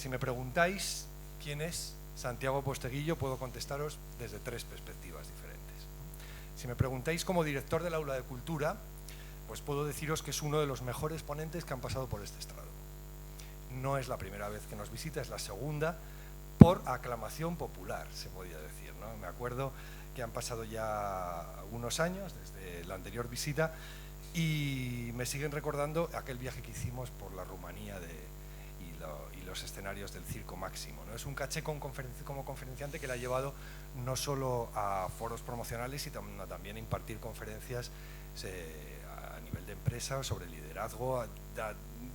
Si me preguntáis quién es Santiago Posteguillo, puedo contestaros desde 3 perspectivas diferentes. Si me preguntáis como director del Aula de Cultura, pues puedo deciros que es uno de los mejores ponentes que han pasado por este estrado. No es la primera vez que nos visita, es la segunda, por aclamación popular, se podría decir, ¿no? Me acuerdo que han pasado ya unos años desde la anterior visita y me siguen recordando aquel viaje que hicimos por la Rumanía y los escenarios del Circo Máximo, ¿no? Es un caché como conferenciante que le ha llevado no solo a foros promocionales, sino también a impartir conferencias a nivel de empresa sobre liderazgo,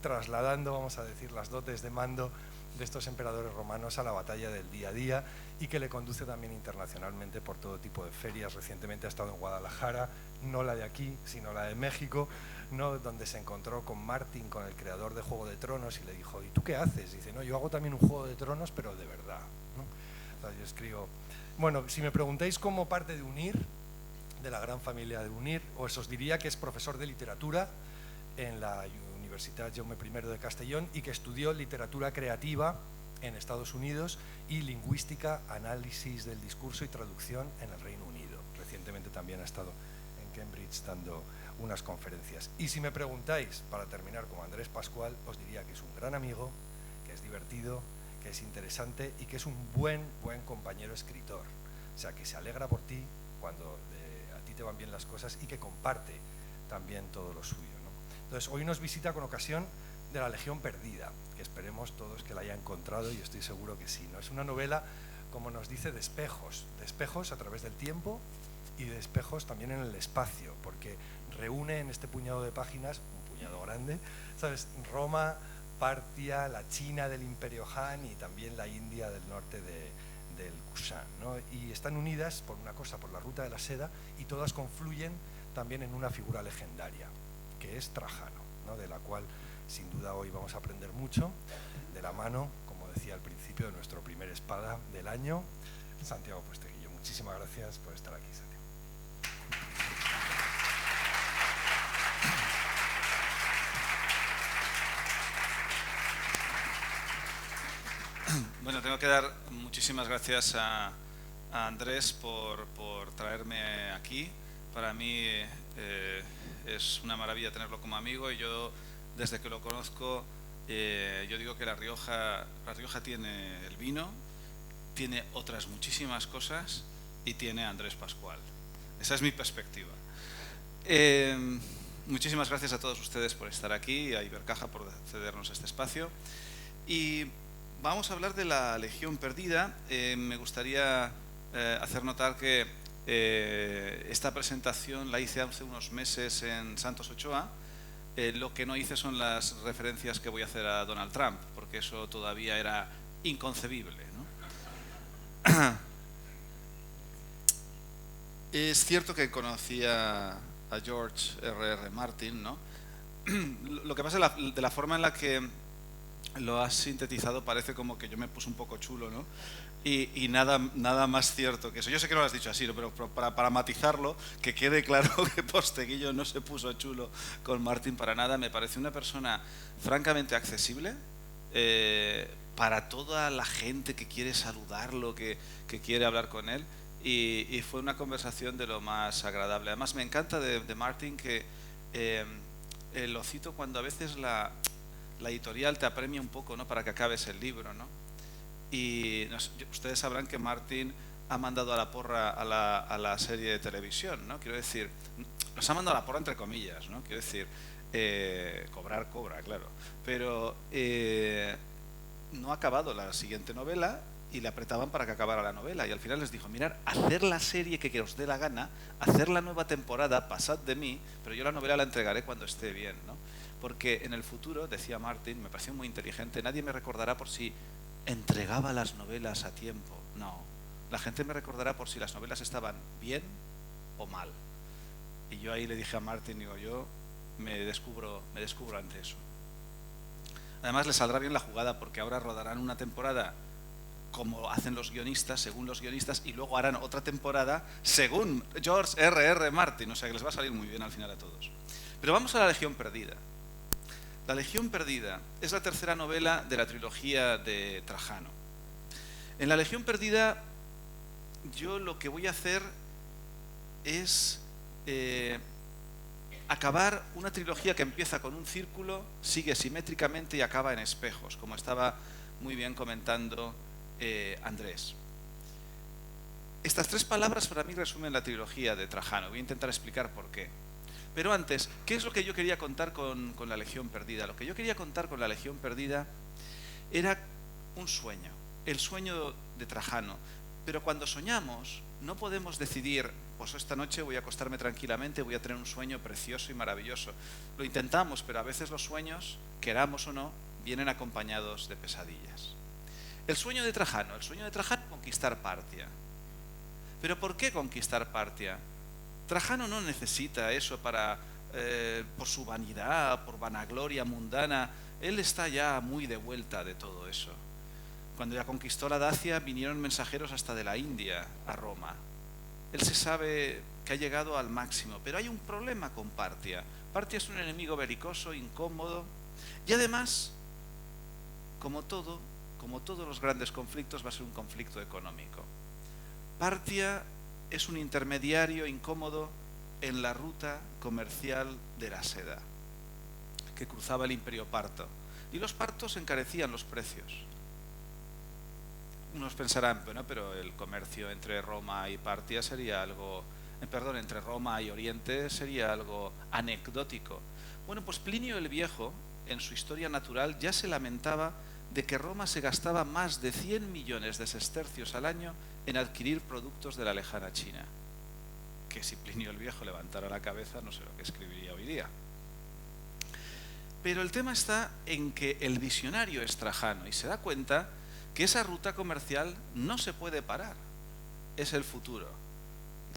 trasladando, vamos a decir, las dotes de mando de estos emperadores romanos a la batalla del día a día, y que le conduce también internacionalmente por todo tipo de ferias. Recientemente ha estado en Guadalajara, no la de aquí, sino la de México, ¿no? Donde se encontró con Martin, con el creador de Juego de Tronos, y le dijo: ¿y tú qué haces? Y dice: no, yo hago también un Juego de Tronos, pero de verdad, ¿no? O sea, yo escribo... Bueno, si me preguntáis cómo parte de UNIR, de la gran familia de UNIR, os diría que es profesor de literatura en la Universitat Jaume I de Castellón y que estudió literatura creativa en Estados Unidos y lingüística, análisis del discurso y traducción en el Reino Unido. Recientemente también ha estado en Cambridge dando unas conferencias. Y si me preguntáis, para terminar, como Andrés Pascual, os diría que es un gran amigo, que es divertido, que es interesante y que es un buen compañero escritor. O sea, que se alegra por ti cuando a ti te van bien las cosas y que comparte también todo lo suyo, ¿no? Entonces, hoy nos visita con ocasión de La Legión Perdida, que esperemos todos que la haya encontrado, y estoy seguro que sí, ¿no? Es una novela, como nos dice, de espejos a través del tiempo y de espejos también en el espacio, porque reúne en este puñado de páginas, un puñado grande, ¿sabes? Roma, Partia, la China del Imperio Han y también la India del norte del Kushan, ¿no? Y están unidas por una cosa, por la ruta de la seda, y todas confluyen también en una figura legendaria, que es Trajano, ¿no? De la cual sin duda hoy vamos a aprender mucho, de la mano, como decía al principio, de nuestro primer espada del año, Santiago Posteguillo. Muchísimas gracias por estar aquí, Santiago. Bueno, tengo que dar muchísimas gracias a Andrés por traerme aquí. Para mí es una maravilla tenerlo como amigo, y yo, desde que lo conozco, yo digo que La Rioja tiene el vino, tiene otras muchísimas cosas y tiene a Andrés Pascual. Esa es mi perspectiva. Muchísimas gracias a todos ustedes por estar aquí, y a Ibercaja por cedernos este espacio. Y vamos a hablar de La Legión Perdida. Me gustaría hacer notar que esta presentación la hice hace unos meses en Santos Ochoa. Lo que no hice son las referencias que voy a hacer a Donald Trump, porque eso todavía era inconcebible, ¿no? Es cierto que conocía a George R.R. Martin, ¿no? Lo que pasa es de la forma en la que lo has sintetizado, parece como que yo me puse un poco chulo, ¿no? Y nada más cierto que eso. Yo sé que no lo has dicho así, ¿no? Pero para matizarlo, que quede claro que Posteguillo no se puso chulo con Martin para nada. Me parece una persona francamente accesible para toda la gente que quiere saludarlo, que quiere hablar con él, y fue una conversación de lo más agradable. Además, me encanta de Martin que lo cito cuando a veces la editorial te apremia un poco, ¿no? Para que acabes el libro, ¿no? Y ustedes sabrán que Martin ha mandado a la porra a la serie de televisión, ¿no? Quiero decir, nos ha mandado a la porra entre comillas, ¿no? Quiero decir, cobra, claro. Pero no ha acabado la siguiente novela y le apretaban para que acabara la novela. Y al final les dijo: mirad, hacer la serie que os dé la gana, hacer la nueva temporada, pasad de mí, pero yo la novela la entregaré cuando esté bien, ¿no? Porque en el futuro, decía Martin, me pareció muy inteligente, nadie me recordará por si entregaba las novelas a tiempo. No, la gente me recordará por si las novelas estaban bien o mal. Y yo ahí le dije a Martin, digo, yo me descubro ante eso. Además, le saldrá bien la jugada, porque ahora rodarán una temporada como hacen los guionistas, según los guionistas, y luego harán otra temporada según George R.R. Martin. O sea que les va a salir muy bien al final a todos. Pero vamos a La Legión Perdida. La Legión Perdida es la tercera novela de la trilogía de Trajano. En La Legión Perdida yo lo que voy a hacer es acabar una trilogía que empieza con un círculo, sigue simétricamente y acaba en espejos, como estaba muy bien comentando Andrés. Estas tres palabras para mí resumen la trilogía de Trajano. Voy a intentar explicar por qué. Pero antes, ¿qué es lo que yo quería contar con la Legión Perdida? Lo que yo quería contar con la Legión Perdida era un sueño, el sueño de Trajano. Pero cuando soñamos, no podemos decidir, pues esta noche voy a acostarme tranquilamente, voy a tener un sueño precioso y maravilloso. Lo intentamos, pero a veces los sueños, queramos o no, vienen acompañados de pesadillas. El sueño de Trajano conquistar Partia. ¿Pero por qué conquistar Partia? Trajano no necesita eso por su vanidad, por vanagloria mundana. Él está ya muy de vuelta de todo eso. Cuando ya conquistó la Dacia, vinieron mensajeros hasta de la India a Roma. Él se sabe que ha llegado al máximo, pero hay un problema con Partia. Partia es un enemigo belicoso, incómodo, y además, como todos los grandes conflictos, va a ser un conflicto económico. Partia es un intermediario incómodo en la ruta comercial de la seda, que cruzaba el Imperio Parto, y los partos encarecían los precios. Unos pensarán, bueno, pero el comercio entre Roma y Partia sería algo, entre Roma y Oriente sería algo anecdótico. Bueno, pues Plinio el Viejo, en su Historia Natural, ya se lamentaba de que Roma se gastaba más de 100 millones de sestercios al año en adquirir productos de la lejana China. Que si Plinio el Viejo levantara la cabeza, no sé lo que escribiría hoy día. Pero el tema está en que el visionario es Trajano y se da cuenta que esa ruta comercial no se puede parar, es el futuro.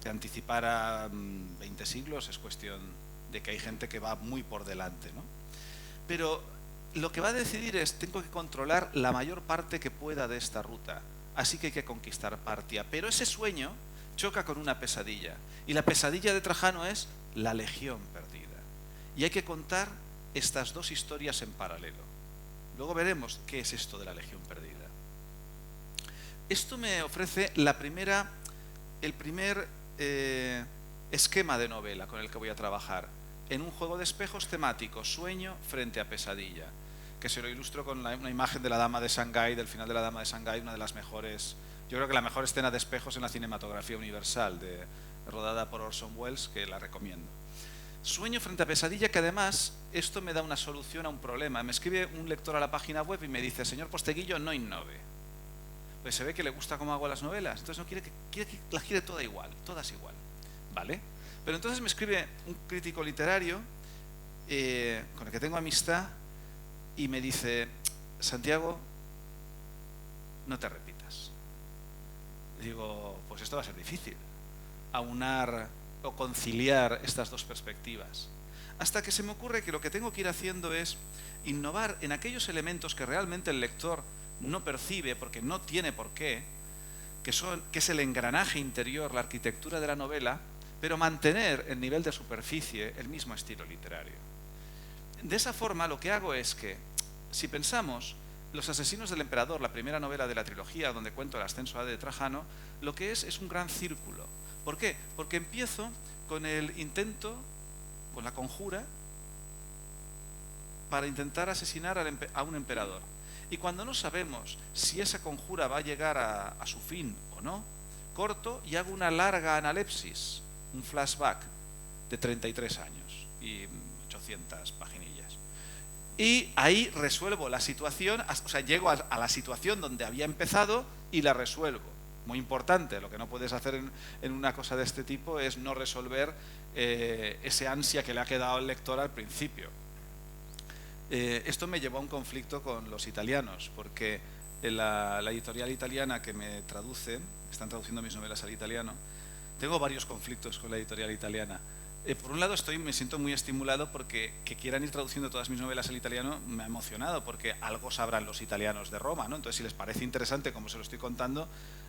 De anticipar a 20 siglos es cuestión de que hay gente que va muy por delante, ¿no? Pero lo que va a decidir es, tengo que controlar la mayor parte que pueda de esta ruta, así que hay que conquistar Partia. Pero ese sueño choca con una pesadilla, y la pesadilla de Trajano es la Legión Perdida. Y hay que contar estas dos historias en paralelo. Luego veremos qué es esto de la Legión Perdida. Esto me ofrece el primer esquema de novela con el que voy a trabajar, en un juego de espejos temático, sueño frente a pesadilla, que se lo ilustro con una imagen de la Dama de Shanghái, del final de la Dama de Shanghái, una de las mejores, yo creo que la mejor escena de espejos en la cinematografía universal, rodada por Orson Welles, que la recomiendo. Sueño frente a pesadilla, que además esto me da una solución a un problema. Me escribe un lector a la página web y me dice, señor Posteguillo, no innove. Pues se ve que le gusta cómo hago las novelas, entonces no quiere que las quiere todas igual, ¿vale? Pero entonces me escribe un crítico literario con el que tengo amistad y me dice, Santiago, no te repitas. Digo, pues esto va a ser difícil, aunar o conciliar estas dos perspectivas. Hasta que se me ocurre que lo que tengo que ir haciendo es innovar en aquellos elementos que realmente el lector no percibe porque no tiene por qué, que es el engranaje interior, la arquitectura de la novela, pero mantener el nivel de superficie, el mismo estilo literario. De esa forma lo que hago es que, si pensamos, Los asesinos del emperador, la primera novela de la trilogía donde cuento el ascenso de Trajano, lo que es un gran círculo. ¿Por qué? Porque empiezo con el intento, con la conjura, para intentar asesinar a un emperador. Y cuando no sabemos si esa conjura va a llegar a su fin o no, corto y hago una larga analepsis, un flashback de 33 años y 800 paginillas. Y ahí resuelvo la situación, o sea, llego a la situación donde había empezado y la resuelvo. Muy importante, lo que no puedes hacer en una cosa de este tipo es no resolver ese ansia que le ha quedado al lector al principio. Esto me llevó a un conflicto con los italianos, porque la editorial italiana que me traduce, están traduciendo mis novelas al italiano, tengo varios conflictos con la editorial italiana. Por un lado me siento muy estimulado porque que quieran ir traduciendo todas mis novelas al italiano me ha emocionado, porque algo sabrán los italianos de Roma, ¿no? Entonces, si les parece interesante como se lo estoy contando,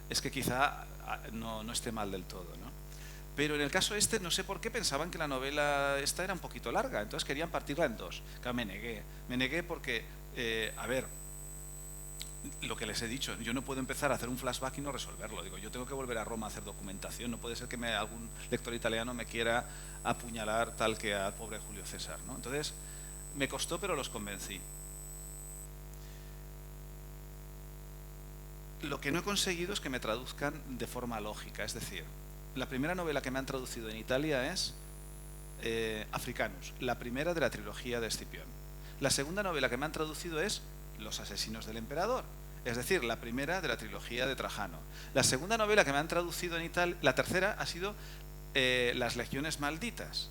es que quizá no esté mal del todo, ¿no? Pero en el caso este, no sé por qué pensaban que la novela esta era un poquito larga, entonces querían partirla en dos. Claro, me negué porque, a ver, lo que les he dicho, yo no puedo empezar a hacer un flashback y no resolverlo. Digo, yo tengo que volver a Roma a hacer documentación, no puede ser que algún lector italiano me quiera apuñalar tal que al pobre Julio César, ¿no? Entonces, me costó, pero los convencí. Lo que no he conseguido es que me traduzcan de forma lógica, es decir, la primera novela que me han traducido en Italia es Africanus, la primera de la trilogía de Escipión. La segunda novela que me han traducido es Los asesinos del emperador, es decir, la primera de la trilogía de Trajano. La segunda novela que me han traducido en Italia, la tercera ha sido Las legiones malditas,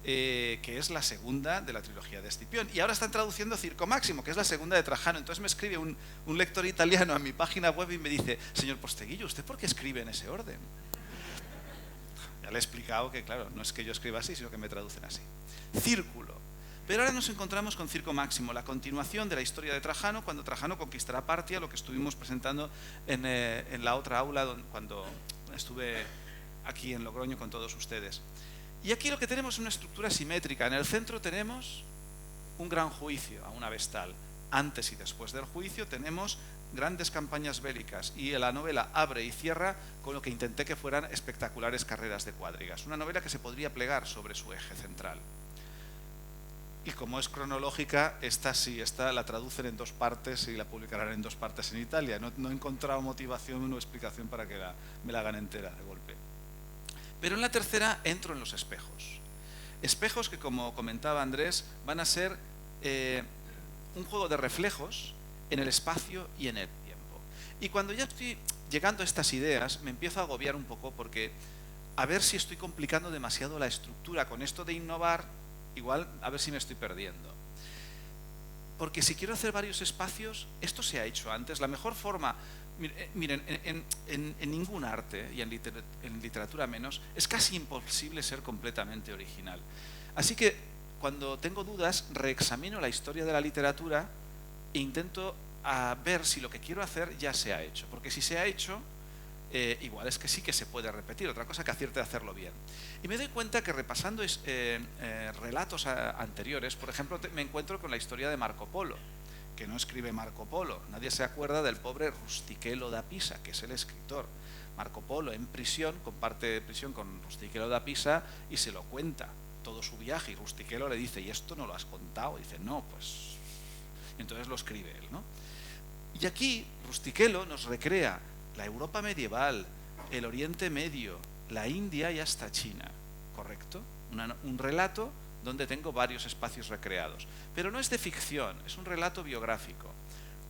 que es la segunda de la trilogía de Escipión. Y ahora están traduciendo Circo Máximo, que es la segunda de Trajano. Entonces me escribe un lector italiano a mi página web y me dice: señor Posteguillo, ¿usted por qué escribe en ese orden? Ya le he explicado que, claro, no es que yo escriba así, sino que me traducen así. Círculo. Pero ahora nos encontramos con Circo Máximo, la continuación de la historia de Trajano, cuando Trajano conquistará Partia, lo que estuvimos presentando en la otra aula cuando estuve aquí en Logroño con todos ustedes. Y aquí lo que tenemos es una estructura simétrica. En el centro tenemos un gran juicio a una vestal. Antes y después del juicio tenemos grandes campañas bélicas, y la novela abre y cierra con lo que intenté que fueran espectaculares carreras de cuadrigas. Una novela que se podría plegar sobre su eje central. Y como es cronológica, esta la traducen en dos partes y la publicarán en dos partes en Italia. No he encontrado motivación o explicación para que me la hagan entera de golpe. Pero en la tercera entro en los espejos. Espejos que, como comentaba Andrés, van a ser un juego de reflejos en el espacio y en el tiempo. Y cuando ya estoy llegando a estas ideas, me empiezo a agobiar un poco, porque a ver si estoy complicando demasiado la estructura con esto de innovar, igual a ver si me estoy perdiendo. Porque si quiero hacer varios espacios, esto se ha hecho antes. La mejor forma, miren, en ningún arte, y en literatura menos, es casi imposible ser completamente original. Así que cuando tengo dudas, reexamino la historia de la literatura e intento ver si lo que quiero hacer ya se ha hecho. Porque si se ha hecho, igual es que sí que se puede repetir, otra cosa que acierte a hacerlo bien. Y me doy cuenta que repasando relatos anteriores, por ejemplo, me encuentro con la historia de Marco Polo, que no escribe Marco Polo. Nadie se acuerda del pobre Rustichello da Pisa, que es el escritor. Marco Polo en prisión, comparte prisión con Rustichello da Pisa y se lo cuenta todo su viaje, y Rustichello le dice: ¿y esto no lo has contado? Y dice: no, pues... Y entonces lo escribe él, ¿no? Y aquí Rustichello nos recrea la Europa medieval, el Oriente Medio, la India y hasta China, ¿correcto? Un relato donde tengo varios espacios recreados. Pero no es de ficción, es un relato biográfico.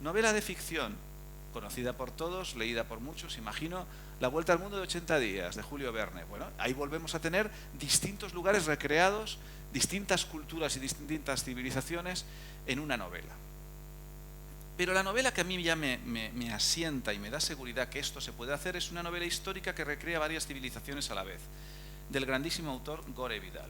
Novela de ficción, conocida por todos, leída por muchos, imagino, La Vuelta al Mundo de 80 días, de Julio Verne. Bueno, ahí volvemos a tener distintos lugares recreados, distintas culturas y distintas civilizaciones en una novela. Pero la novela que a mí ya me asienta y me da seguridad que esto se puede hacer es una novela histórica que recrea varias civilizaciones a la vez, del grandísimo autor Gore Vidal.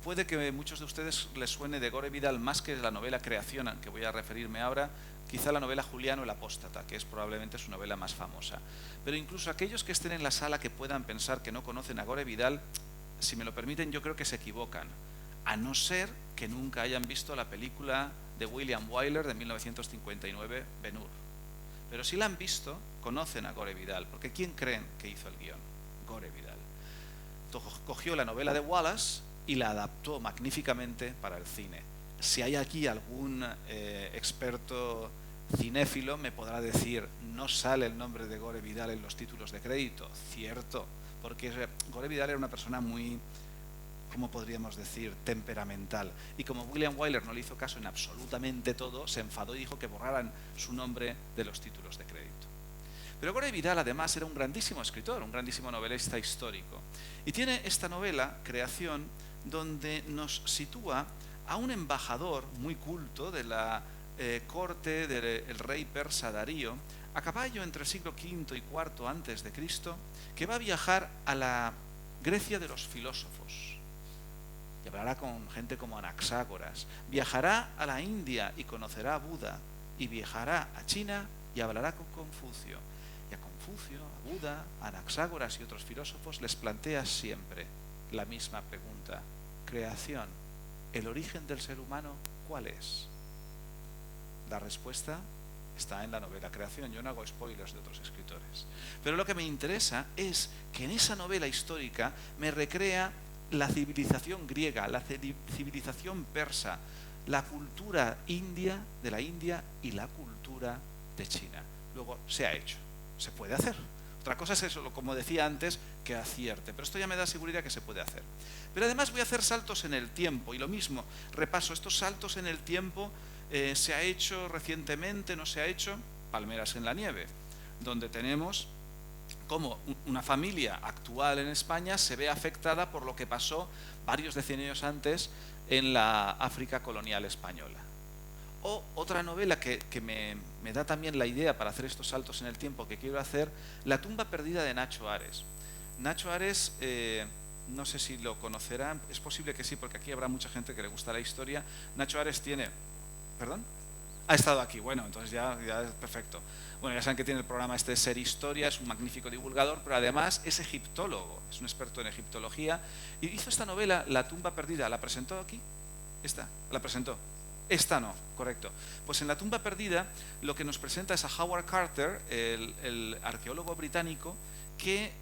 Puede que a muchos de ustedes les suene de Gore Vidal más que la novela Creación, a que voy a referirme ahora, quizá la novela Juliano el Apóstata, que es probablemente su novela más famosa. Pero incluso aquellos que estén en la sala que puedan pensar que no conocen a Gore Vidal, si me lo permiten, yo creo que se equivocan, a no ser que nunca hayan visto la película de William Wyler de 1959, Ben-Hur. Pero si la han visto, conocen a Gore Vidal, porque ¿quién creen que hizo el guión? Gore Vidal. Cogió la novela de Wallace y la adaptó magníficamente para el cine. Si hay aquí algún experto cinéfilo, me podrá decir: no sale el nombre de Gore Vidal en los títulos de crédito. Cierto, porque Gore Vidal era una persona muy, ¿cómo podríamos decir?, temperamental. Y como William Wyler no le hizo caso en absolutamente todo, se enfadó y dijo que borraran su nombre de los títulos de crédito. Pero Gore Vidal además era un grandísimo escritor, un grandísimo novelista histórico. Y tiene esta novela, Creación, donde nos sitúa a un embajador muy culto de la corte del rey persa Darío, a caballo entre el siglo V y IV antes de Cristo, que va a viajar a la Grecia de los filósofos. Y hablará con gente como Anaxágoras. Viajará a la India y conocerá a Buda. Y viajará a China y hablará con Confucio. Y a Confucio, a Buda, a Anaxágoras y otros filósofos les plantea siempre la misma pregunta: creación, ¿el origen del ser humano cuál es? La respuesta está en la novela Creación. Yo no hago spoilers de otros escritores. Pero lo que me interesa es que en esa novela histórica me recrea la civilización griega, la civilización persa, la cultura india de la India y la cultura de China. Luego se ha hecho, se puede hacer. Otra cosa es eso, como decía antes, que acierte. Pero esto ya me da seguridad que se puede hacer. Pero además voy a hacer saltos en el tiempo. Y lo mismo, repaso, estos saltos en el tiempo se ha hecho recientemente, no se ha hecho, Palmeras en la nieve, donde tenemos cómo una familia actual en España se ve afectada por lo que pasó varios decenios antes en la África colonial española. O otra novela que me da también la idea para hacer estos saltos en el tiempo que quiero hacer, La tumba perdida de Nacho Ares. Nacho Ares, no sé si lo conocerán, es posible que sí, porque aquí habrá mucha gente que le gusta la historia. Nacho Ares tiene... ¿Perdón? Ha estado aquí, bueno, entonces ya es perfecto. Bueno, ya saben que tiene el programa este de Ser Historia, es un magnífico divulgador, pero además es egiptólogo, es un experto en egiptología, y hizo esta novela, La tumba perdida. ¿La presentó aquí? ¿Esta? ¿La presentó? Esta no, correcto. Pues en La tumba perdida lo que nos presenta es a Howard Carter, el arqueólogo británico, que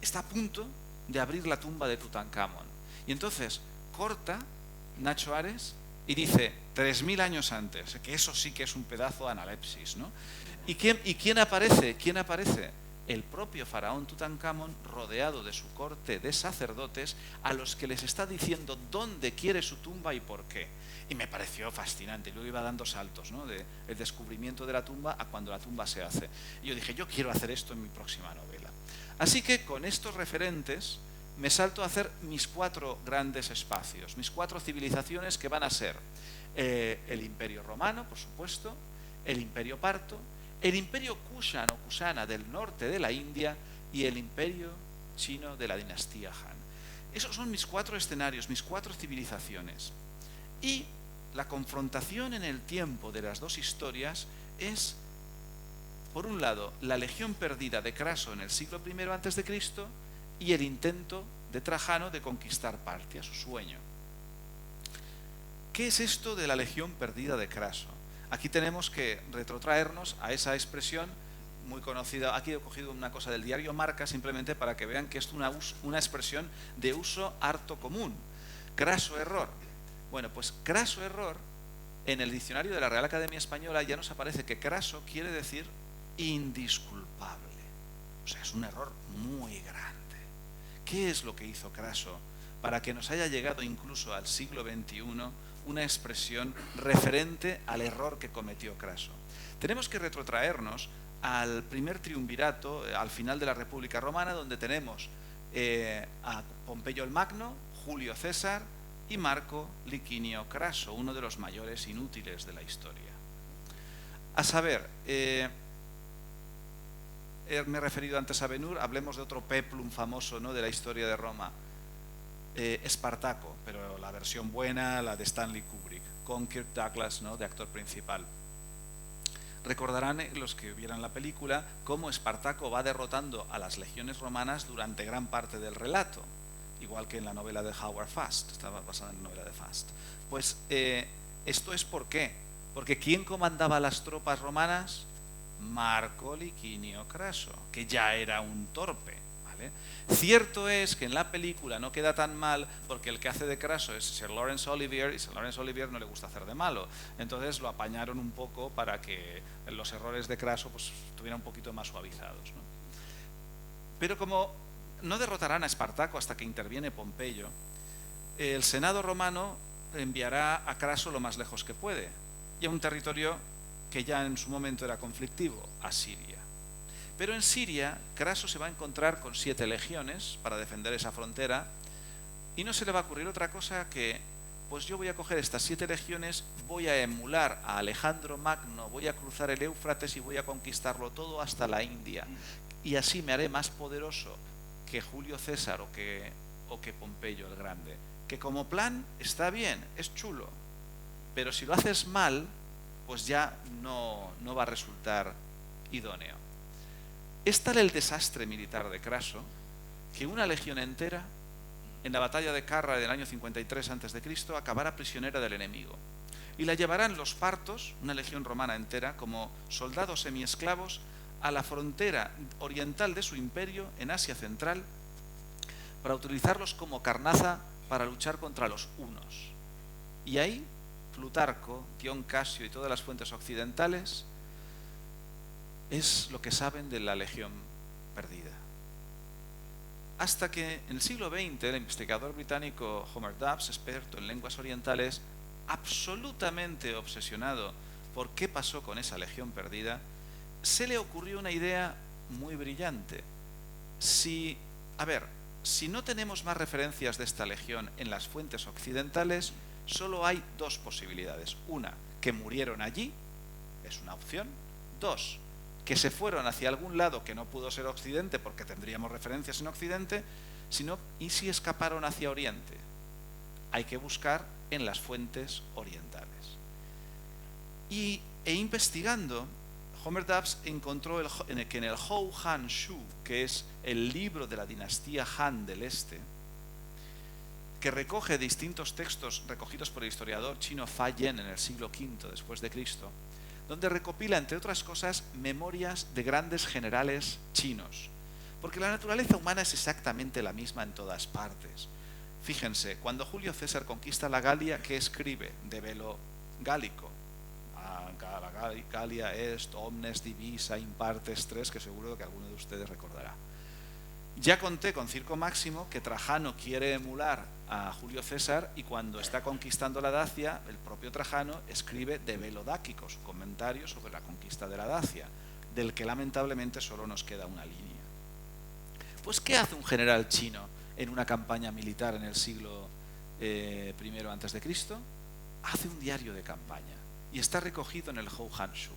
está a punto de abrir la tumba de Tutankamón. Y entonces corta Nacho Ares y dice 3000 años antes, que eso sí que es un pedazo de analepsis, ¿no? ¿Y quién aparece? ¿Quién aparece? El propio faraón Tutankamón, rodeado de su corte de sacerdotes, a los que les está diciendo dónde quiere su tumba y por qué. Y me pareció fascinante. Luego iba dando saltos, ¿no? Del descubrimiento de la tumba a cuando la tumba se hace. Y yo dije, yo quiero hacer esto en mi próxima novela. Así que con estos referentes me salto a hacer mis 4 grandes espacios, mis 4 civilizaciones, que van a ser el Imperio Romano, por supuesto, el Imperio Parto, el Imperio Kushan o Kusana del norte de la India y el Imperio Chino de la dinastía Han. Esos son mis 4 escenarios, mis 4 civilizaciones. Y la confrontación en el tiempo de las 2 historias es, por un lado, la legión perdida de Craso en el siglo I a.C. y el intento de Trajano de conquistar Partia, su sueño. ¿Qué es esto de la legión perdida de Craso? Aquí tenemos que retrotraernos a esa expresión muy conocida. Aquí he cogido una cosa del diario Marca simplemente para que vean que es una expresión de uso harto común. Craso error. Bueno, pues craso error, en el diccionario de la Real Academia Española ya nos aparece que craso quiere decir indisculpable. O sea, es un error muy grande. ¿Qué es lo que hizo Craso para que nos haya llegado incluso al siglo XXI una expresión referente al error que cometió Craso? Tenemos que retrotraernos al primer triunvirato, al final de la República Romana, donde tenemos a Pompeyo el Magno, Julio César y Marco Licinio Craso, uno de los mayores inútiles de la historia. A saber, me he referido antes a Ben-Hur, hablemos de otro peplum famoso, ¿no?, de la historia de Roma, Espartaco, pero la versión buena, la de Stanley Kubrick, con Kirk Douglas, ¿no?, de actor principal. Recordarán los que vieran la película cómo Espartaco va derrotando a las legiones romanas durante gran parte del relato, igual que en la novela de Howard Fast, estaba basada en la novela de Fast. Pues esto es ¿por qué? Porque ¿quién comandaba las tropas romanas? Marco Licinio Craso, que ya era un torpe, ¿vale? Cierto es que en la película no queda tan mal porque el que hace de Craso es Sir Laurence Olivier, y Sir Laurence Olivier no le gusta hacer de malo, entonces lo apañaron un poco para que los errores de Craso pues estuvieran un poquito más suavizados, ¿no? Pero como no derrotarán a Espartaco hasta que interviene Pompeyo, el Senado romano enviará a Craso lo más lejos que puede, y a un territorio que ya en su momento era conflictivo, a Siria. Pero en Siria, Craso se va a encontrar con 7 legiones para defender esa frontera, y no se le va a ocurrir otra cosa que, pues yo voy a coger estas 7 legiones, voy a emular a Alejandro Magno, voy a cruzar el Éufrates y voy a conquistarlo todo hasta la India, y así me haré más poderoso que Julio César o que Pompeyo el Grande. Que como plan está bien, es chulo, pero si lo haces mal, pues ya no va a resultar idóneo. Es tal el desastre militar de Craso que una legión entera, en la batalla de Carra del año 53 a.C., acabará prisionera del enemigo. Y la llevarán los partos, una legión romana entera, como soldados semiesclavos, a la frontera oriental de su imperio, en Asia Central, para utilizarlos como carnaza para luchar contra los hunos. Y ahí, Plutarco, Dion Casio y todas las fuentes occidentales es lo que saben de la legión perdida. Hasta que en el siglo XX el investigador británico Homer Dubs, experto en lenguas orientales, absolutamente obsesionado por qué pasó con esa legión perdida, se le ocurrió una idea muy brillante. Si no tenemos más referencias de esta legión en las fuentes occidentales, solo hay dos posibilidades. Una, que murieron allí, es una opción. Dos, que se fueron hacia algún lado que no pudo ser Occidente porque tendríamos referencias en Occidente, y si escaparon hacia Oriente. Hay que buscar en las fuentes orientales. E investigando, Homer Dubs encontró que en el Hou Han Shu, que es el libro de la dinastía Han del Este, que recoge distintos textos recogidos por el historiador chino Fa Yen en el siglo V después de Cristo, donde recopila, entre otras cosas, memorias de grandes generales chinos. Porque la naturaleza humana es exactamente la misma en todas partes. Fíjense, cuando Julio César conquista la Galia, ¿qué escribe? De velo gálico. La Galia est omnes divisa in partes tres, que seguro que alguno de ustedes recordará. Ya conté con Circo Máximo que Trajano quiere emular a Julio César y cuando está conquistando la Dacia, el propio Trajano escribe De Velo Dáquico, su comentario sobre la conquista de la Dacia, del que lamentablemente solo nos queda una línea. Pues, ¿qué hace un general chino en una campaña militar en el siglo I a.C.? Hace un diario de campaña y está recogido en el Hou Han Shu.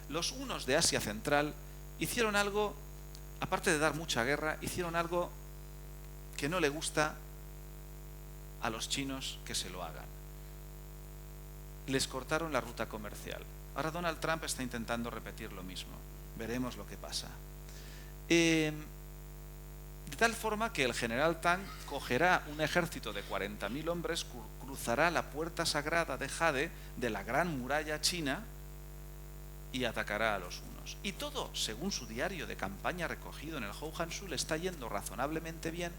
Los hunos de Asia Central hicieron algo, aparte de dar mucha guerra, hicieron algo que no le gusta a los chinos que se lo hagan. Les cortaron la ruta comercial. Ahora Donald Trump está intentando repetir lo mismo. Veremos lo que pasa. De tal forma que el general Tang cogerá un ejército de 40.000 hombres, cruzará la puerta sagrada de Jade de la gran muralla china y atacará a los hunos. Y todo, según su diario de campaña recogido en el Hou Han Shu, le está yendo razonablemente bien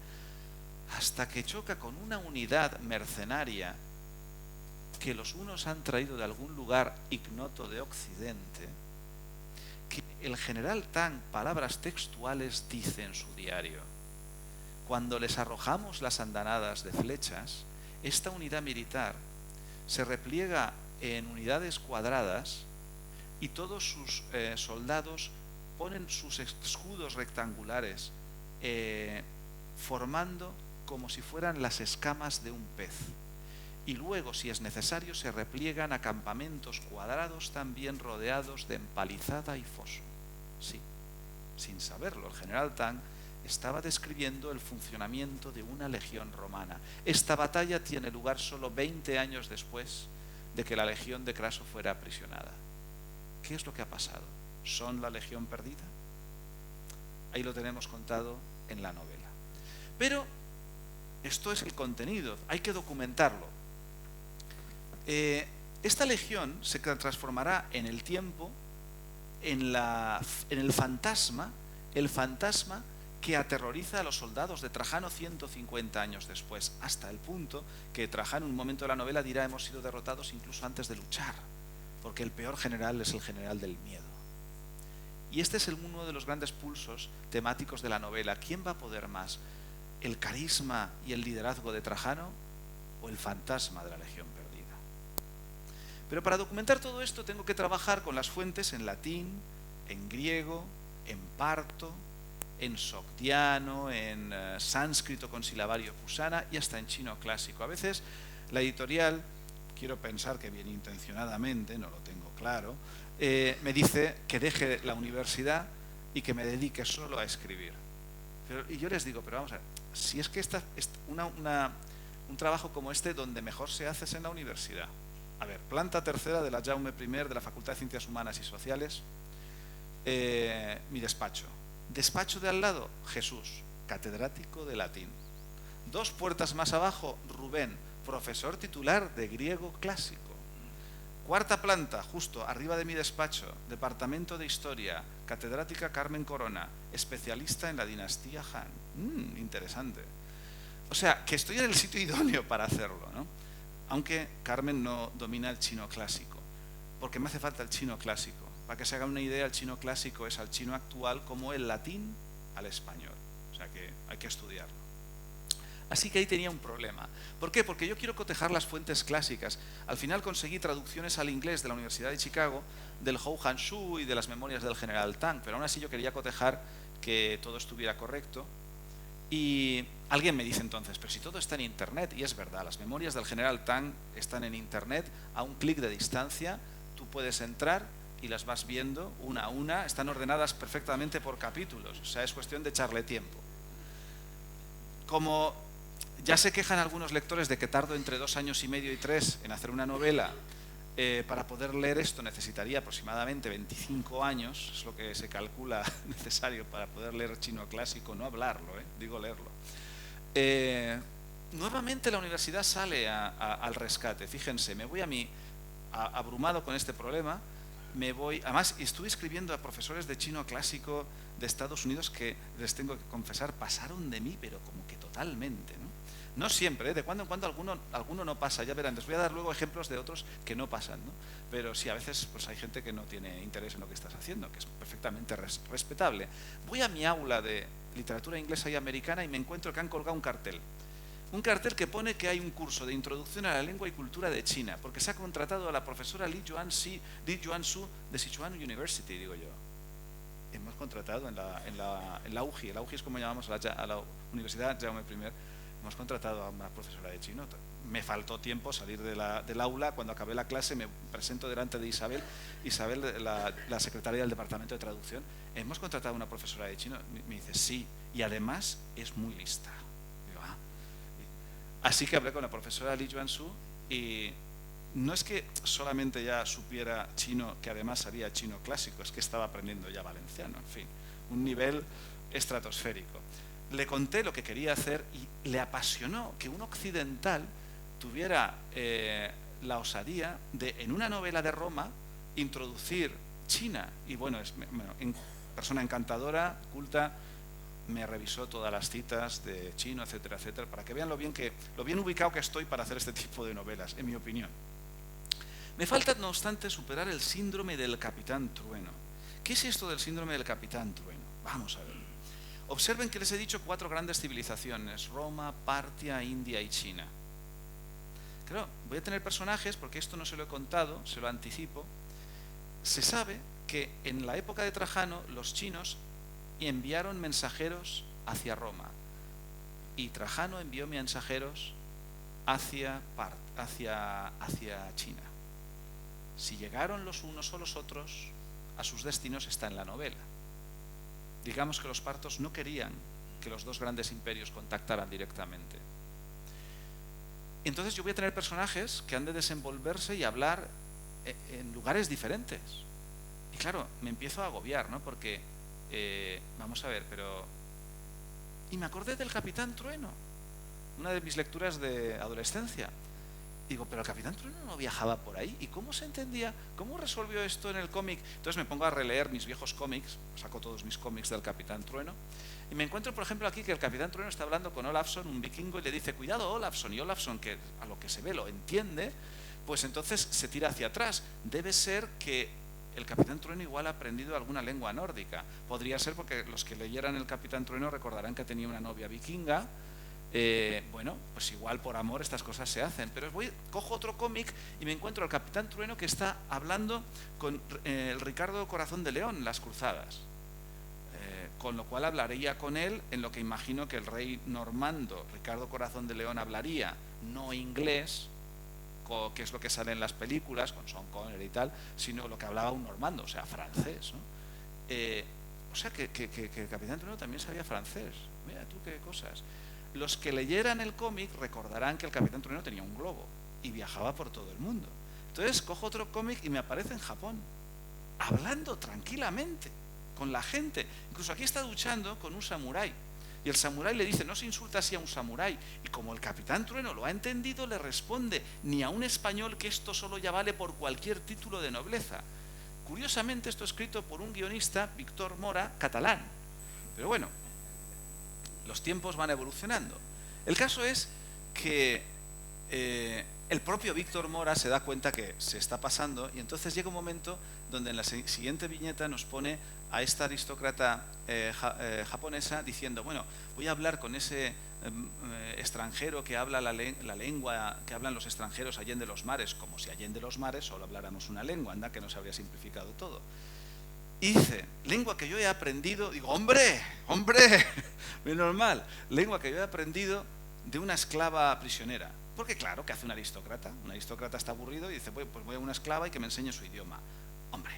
hasta que choca con una unidad mercenaria que los hunos han traído de algún lugar ignoto de Occidente, que el general Tang, palabras textuales, dice en su diario: cuando les arrojamos las andanadas de flechas, esta unidad militar se repliega en unidades cuadradas y todos sus soldados ponen sus escudos rectangulares formando como si fueran las escamas de un pez. Y luego, si es necesario, se repliegan a campamentos cuadrados también rodeados de empalizada y foso. Sí, sin saberlo, el general Tang estaba describiendo el funcionamiento de una legión romana. Esta batalla tiene lugar solo 20 años después de que la legión de Craso fuera aprisionada. ¿Qué es lo que ha pasado? ¿Son la legión perdida? Ahí lo tenemos contado en la novela. Pero esto es el contenido, hay que documentarlo. Esta legión se transformará en el tiempo en el fantasma que aterroriza a los soldados de Trajano 150 años después, hasta el punto que Trajano en un momento de la novela dirá: hemos sido derrotados incluso antes de luchar, porque el peor general es el general del miedo. Y este es uno de los grandes pulsos temáticos de la novela. ¿Quién va a poder más? ¿El carisma y el liderazgo de Trajano o el fantasma de la legión perdida? Pero para documentar todo esto tengo que trabajar con las fuentes en latín, en griego, en parto, en sogdiano, en sánscrito con silabario kusana y hasta en chino clásico. A veces la editorial, quiero pensar que bien intencionadamente, no lo tengo claro, me dice que deje la universidad y que me dedique solo a escribir. Y yo les digo, pero vamos a ver, si es que un trabajo como este donde mejor se hace es en la universidad. A ver, planta tercera de la Jaume I de la Facultad de Ciencias Humanas y Sociales, Mi despacho. Despacho de al lado, Jesús, catedrático de latín. 2 puertas más abajo, Rubén, profesor titular de griego clásico. 4ª planta, justo arriba de mi despacho, departamento de historia, catedrática Carmen Corona, especialista en la dinastía Han. Interesante. O sea, que estoy en el sitio idóneo para hacerlo, ¿no? Aunque Carmen no domina el chino clásico, porque me hace falta el chino clásico. Para que se hagan una idea, el chino clásico es al chino actual como el latín al español. O sea que hay que estudiarlo. Así que ahí tenía un problema. ¿Por qué? Porque yo quiero cotejar las fuentes clásicas. Al final conseguí traducciones al inglés de la Universidad de Chicago, del Hou Han Shu y de las memorias del general Tang, pero aún así yo quería cotejar que todo estuviera correcto. Y alguien me dice entonces, pero si todo está en Internet, y es verdad, las memorias del general Tang están en Internet, a un clic de distancia, tú puedes entrar y las vas viendo una a una, están ordenadas perfectamente por capítulos, o sea, es cuestión de echarle tiempo. Como ya se quejan algunos lectores de que tardo entre 2 años y medio y 3 en hacer una novela, para poder leer esto necesitaría aproximadamente 25 años, es lo que se calcula necesario para poder leer chino clásico, no hablarlo, digo leerlo. Nuevamente la universidad sale al rescate, fíjense, me voy abrumado con este problema, además estuve escribiendo a profesores de chino clásico de Estados Unidos que, les tengo que confesar, pasaron de mí, pero como que totalmente, ¿no? No siempre, de cuando en cuando alguno no pasa, ya verán, les voy a dar luego ejemplos de otros que no pasan, ¿no? Pero sí, a veces pues hay gente que no tiene interés en lo que estás haciendo, que es perfectamente respetable. Voy a mi aula de literatura inglesa y americana y me encuentro que han colgado un cartel que pone que hay un curso de introducción a la lengua y cultura de China, porque se ha contratado a la profesora Li Yuansu de Sichuan University, digo yo. Hemos contratado en la UJI, la UJI es como llamamos a la Universidad Jaume I, hemos contratado a una profesora de chino. Me faltó tiempo salir del aula, cuando acabé la clase me presento delante de Isabel, la secretaria del departamento de traducción. Hemos contratado a una profesora de chino, me dice sí, y además es muy lista. Digo, así que hablé con la profesora Li Yuansu y no es que solamente ya supiera chino, que además sabía chino clásico, es que estaba aprendiendo ya valenciano, en fin, un nivel estratosférico. Le conté lo que quería hacer y le apasionó que un occidental tuviera la osadía de, en una novela de Roma, introducir China. Y bueno, persona encantadora, culta, me revisó todas las citas de chino, etcétera, etcétera, para que vean lo bien ubicado que estoy para hacer este tipo de novelas, en mi opinión. Me falta, no obstante, superar el síndrome del Capitán Trueno. ¿Qué es esto del síndrome del Capitán Trueno? Vamos a ver. Observen que les he dicho 4 grandes civilizaciones: Roma, Partia, India y China. Claro, voy a tener personajes, porque esto no se lo he contado, se lo anticipo. Se sabe que en la época de Trajano los chinos enviaron mensajeros hacia Roma y Trajano envió mensajeros hacia China. Si llegaron los unos o los otros a sus destinos está en la novela. Digamos que los partos no querían que los 2 grandes imperios contactaran directamente. Entonces yo voy a tener personajes que han de desenvolverse y hablar en lugares diferentes. Y claro, me empiezo a agobiar, ¿no? Porque, vamos a ver, pero... Y me acordé del Capitán Trueno, una de mis lecturas de adolescencia. Digo, pero el Capitán Trueno no viajaba por ahí. ¿Y cómo se entendía? ¿Cómo resolvió esto en el cómic? Entonces me pongo a releer mis viejos cómics, saco todos mis cómics del Capitán Trueno, y me encuentro, por ejemplo, aquí que el Capitán Trueno está hablando con Olafsson, un vikingo, y le dice, cuidado Olafsson, y Olafsson, que a lo que se ve lo entiende, pues entonces se tira hacia atrás. Debe ser que el Capitán Trueno igual ha aprendido alguna lengua nórdica. Podría ser porque los que leyeran el Capitán Trueno recordarán que tenía una novia vikinga. Bueno, pues igual por amor estas cosas se hacen, pero cojo otro cómic y me encuentro al Capitán Trueno que está hablando con el Ricardo Corazón de León, Las Cruzadas, con lo cual hablaría con él en lo que imagino que el rey normando Ricardo Corazón de León hablaría, no inglés, que es lo que sale en las películas con Sean Connery y tal, sino lo que hablaba un normando, o sea, francés, ¿no? O sea que el Capitán Trueno también sabía francés. Mira tú qué cosas. Los que leyeran el cómic recordarán que el Capitán Trueno tenía un globo y viajaba por todo el mundo. Entonces cojo otro cómic y me aparece en Japón, hablando tranquilamente. con la gente. Incluso aquí está duchando con un samurái. Y el samurái le dice, no se insulta así a un samurái. Y como el Capitán Trueno lo ha entendido, le responde, ni a un español, que esto solo ya vale por cualquier título de nobleza. Curiosamente, esto escrito por un guionista, Víctor Mora, catalán. Pero bueno, los tiempos van evolucionando. El caso es que el propio Víctor Mora se da cuenta que se está pasando, y entonces llega un momento donde en la siguiente viñeta nos pone a esta aristócrata japonesa diciendo, bueno, voy a hablar con ese extranjero que habla la lengua que hablan los extranjeros allende los mares, como si allende los mares solo habláramos una lengua, anda que nos habría simplificado todo. Y dice, lengua que yo he aprendido, digo, hombre, menos mal, lengua que yo he aprendido de una esclava prisionera. Porque claro, ¿qué hace un aristócrata? Un aristócrata está aburrido y dice, pues voy a una esclava y que me enseñe su idioma. Hombre,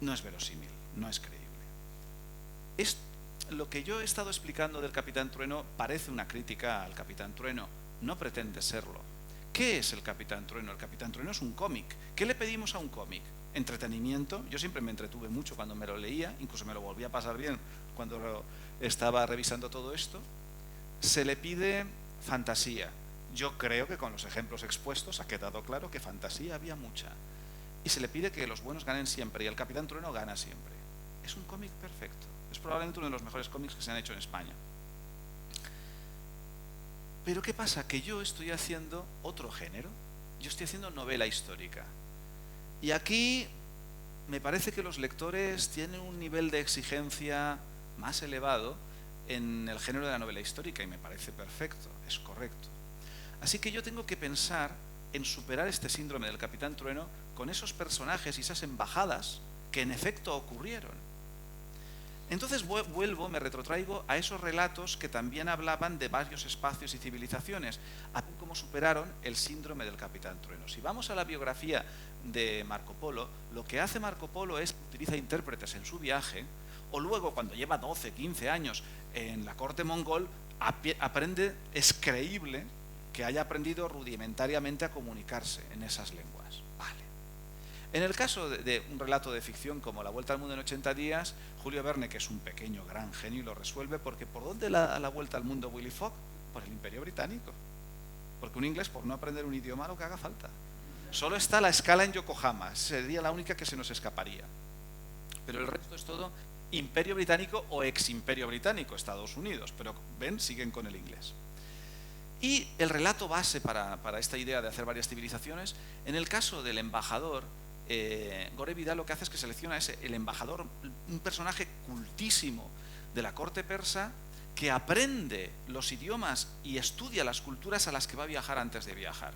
no es verosímil, no es creíble. Lo que yo he estado explicando del Capitán Trueno parece una crítica al Capitán Trueno, no pretende serlo. ¿Qué es el Capitán Trueno? El Capitán Trueno es un cómic. ¿Qué le pedimos a un cómic? Entretenimiento. Yo siempre me entretuve mucho cuando me lo leía, incluso me lo volví a pasar bien cuando estaba revisando todo esto. Se le pide fantasía. Yo creo que con los ejemplos expuestos ha quedado claro que fantasía había mucha. Y se le pide que los buenos ganen siempre, y el Capitán Trueno gana siempre. Es un cómic perfecto. Es probablemente uno de los mejores cómics que se han hecho en España. Pero ¿qué pasa? Que yo estoy haciendo otro género. Yo estoy haciendo novela histórica. Y aquí me parece que los lectores tienen un nivel de exigencia más elevado en el género de la novela histórica, y me parece perfecto, es correcto. Así que yo tengo que pensar en superar este síndrome del Capitán Trueno con esos personajes y esas embajadas que en efecto ocurrieron. Entonces me retrotraigo a esos relatos que también hablaban de varios espacios y civilizaciones, a ver cómo superaron el síndrome del Capitán Trueno. Si vamos a la biografía de Marco Polo, lo que hace Marco Polo es que utiliza intérpretes en su viaje, o luego cuando lleva 12, 15 años en la corte mongol, aprende, es creíble que haya aprendido rudimentariamente a comunicarse en esas lenguas. Vale. En el caso de un relato de ficción como La Vuelta al Mundo en 80 días, Julio Verne, que es un pequeño gran genio, lo resuelve porque ¿por dónde da la vuelta al mundo Willy Fogg? Por el Imperio Británico. Porque un inglés, por no aprender un idioma, lo que haga falta. Solo está la escala en Yokohama, sería la única que se nos escaparía. Pero el resto es todo Imperio Británico o ex Imperio Británico, Estados Unidos. Pero ven, siguen con el inglés. Y el relato base para esta idea de hacer varias civilizaciones, en el caso del embajador, Gore Vidal lo que hace es que selecciona el embajador, un personaje cultísimo de la corte persa, que aprende los idiomas y estudia las culturas a las que va a viajar antes de viajar.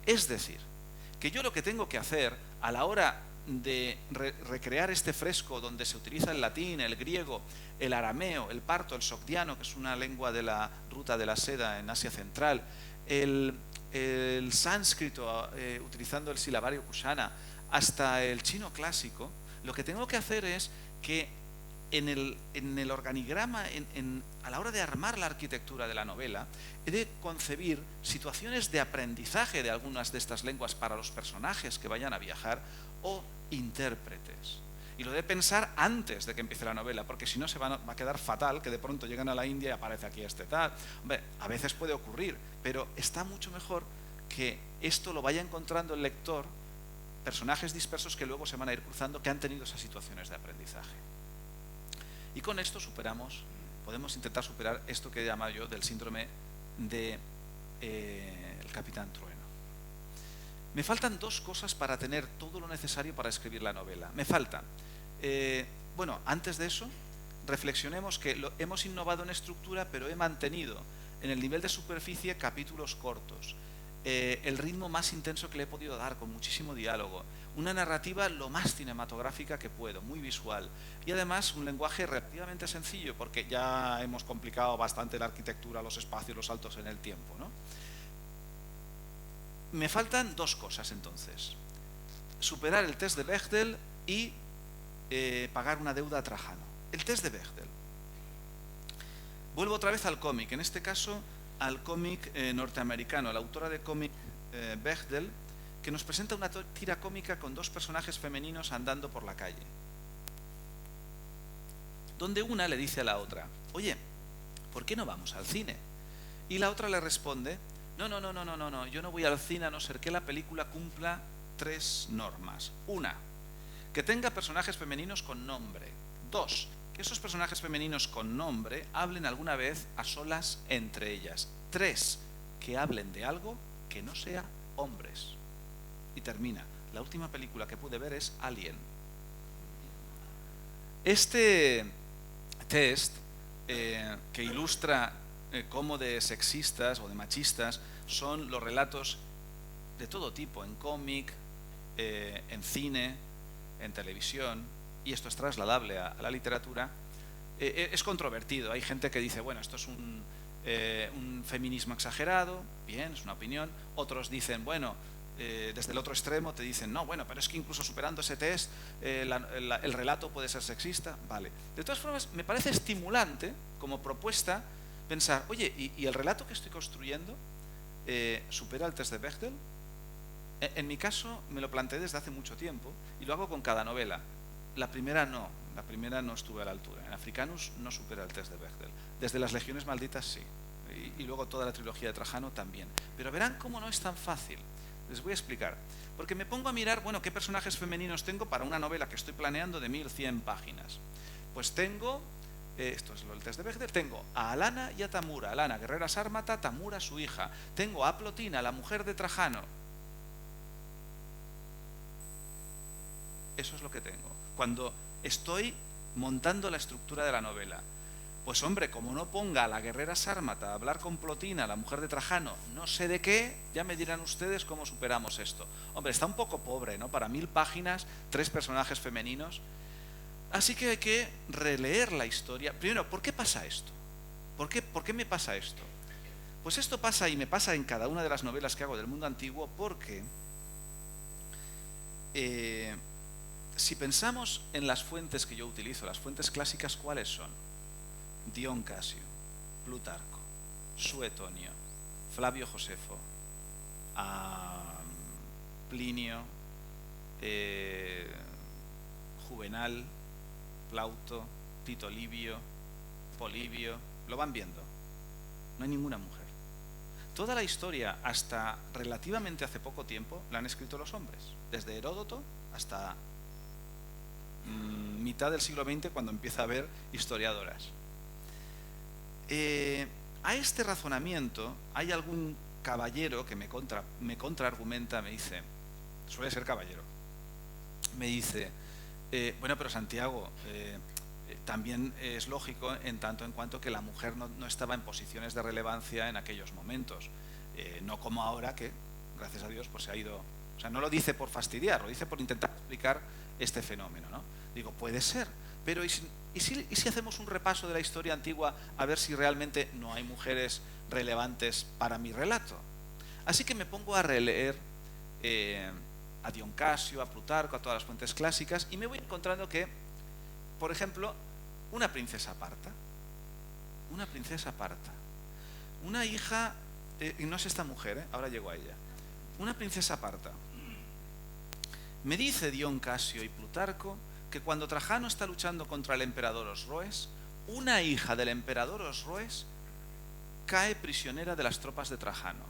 Es decir, que yo lo que tengo que hacer a la hora de recrear este fresco donde se utiliza el latín, el griego, el arameo, el parto, el sogdiano, que es una lengua de la ruta de la seda en Asia Central, el sánscrito utilizando el silabario Kushana, hasta el chino clásico, lo que tengo que hacer es que en el organigrama, a la hora de armar la arquitectura de la novela, he de concebir situaciones de aprendizaje de algunas de estas lenguas para los personajes que vayan a viajar, o intérpretes. Y lo de pensar antes de que empiece la novela, porque si no va a quedar fatal que de pronto llegan a la India y aparece aquí este tal. Hombre, a veces puede ocurrir, pero está mucho mejor que esto lo vaya encontrando el lector, personajes dispersos que luego se van a ir cruzando, que han tenido esas situaciones de aprendizaje. Y con esto podemos intentar superar esto que he llamado yo del síndrome del Capitán Trueno. Me faltan dos cosas para tener todo lo necesario para escribir la novela. Me falta, antes de eso, reflexionemos que hemos innovado en estructura, pero he mantenido en el nivel de superficie capítulos cortos, el ritmo más intenso que le he podido dar, con muchísimo diálogo, una narrativa lo más cinematográfica que puedo, muy visual, y además un lenguaje relativamente sencillo, porque ya hemos complicado bastante la arquitectura, los espacios, los saltos en el tiempo, ¿no? Me faltan dos cosas entonces: superar el test de Bechdel y pagar una deuda a Trajano. El test de Bechdel. Vuelvo otra vez al cómic, en este caso al cómic norteamericano. La autora de cómic Bechdel que nos presenta una tira cómica con dos personajes femeninos andando por la calle, donde una le dice a la otra: oye, ¿por qué no vamos al cine? Y la otra le responde: no, yo no voy al cine a no ser que la película cumpla 3 normas. 1, que tenga personajes femeninos con nombre. 2, que esos personajes femeninos con nombre hablen alguna vez a solas entre ellas. 3, que hablen de algo que no sea hombres. Y termina: la última película que pude ver es Alien. Este test que ilustra cómo de sexistas o de machistas son los relatos de todo tipo, en cómic, en cine, en televisión, y esto es trasladable a la literatura, es controvertido. Hay gente que dice, bueno, esto es un feminismo exagerado, bien, es una opinión. Otros dicen, bueno, desde el otro extremo te dicen, no, bueno, pero es que incluso superando ese test, el relato puede ser sexista. Vale. De todas formas, me parece estimulante como propuesta pensar, oye, ¿y el relato que estoy construyendo supera el test de Bechdel? En mi caso me lo planteé desde hace mucho tiempo y lo hago con cada novela. La primera no estuve a la altura. En Africanus no supera el test de Bechdel. Desde Las Legiones Malditas sí. Y luego toda la trilogía de Trajano también. Pero verán cómo no es tan fácil. Les voy a explicar. Porque me pongo a mirar, bueno, qué personajes femeninos tengo para una novela que estoy planeando de 1100 páginas. Pues tengo, esto es el test de Bechdel, tengo a Alana y a Tamura. Alana, guerrera sármata, Tamura, su hija. Tengo a Plotina, la mujer de Trajano. Eso es lo que tengo. Cuando estoy montando la estructura de la novela, pues hombre, como no ponga a la guerrera sármata a hablar con Plotina, la mujer de Trajano, no sé de qué, ya me dirán ustedes cómo superamos esto. Hombre, está un poco pobre, ¿no? Para 1000 páginas, 3 personajes femeninos. Así que hay que releer la historia. Primero, ¿por qué pasa esto? ¿Por qué me pasa esto? Pues esto pasa, y me pasa en cada una de las novelas que hago del mundo antiguo, porque si pensamos en las fuentes que yo utilizo, las fuentes clásicas, ¿cuáles son? Dion Casio, Plutarco, Suetonio, Flavio Josefo, Plinio, Juvenal, Plauto, Tito Livio, Polibio. Lo van viendo. No hay ninguna mujer. Toda la historia, hasta relativamente hace poco tiempo, la han escrito los hombres. Desde Heródoto hasta mitad del siglo XX, cuando empieza a haber historiadoras. A este razonamiento hay algún caballero que me contraargumenta, me dice, suele ser caballero, me dice, bueno, pero Santiago, también es lógico en tanto en cuanto que la mujer no estaba en posiciones de relevancia en aquellos momentos, no como ahora que, gracias a Dios, pues se ha ido. O sea, no lo dice por fastidiar, lo dice por intentar explicar este fenómeno, ¿no? Digo, puede ser, pero ¿y si hacemos un repaso de la historia antigua a ver si realmente no hay mujeres relevantes para mi relato? Así que me pongo a releer a Dion Casio, a Plutarco, a todas las fuentes clásicas, y me voy encontrando que, por ejemplo, una princesa parta, una hija, y no es esta mujer, ahora llego a ella, una princesa parta. Me dice Dion Casio y Plutarco que cuando Trajano está luchando contra el emperador Osroes, una hija del emperador Osroes cae prisionera de las tropas de Trajano.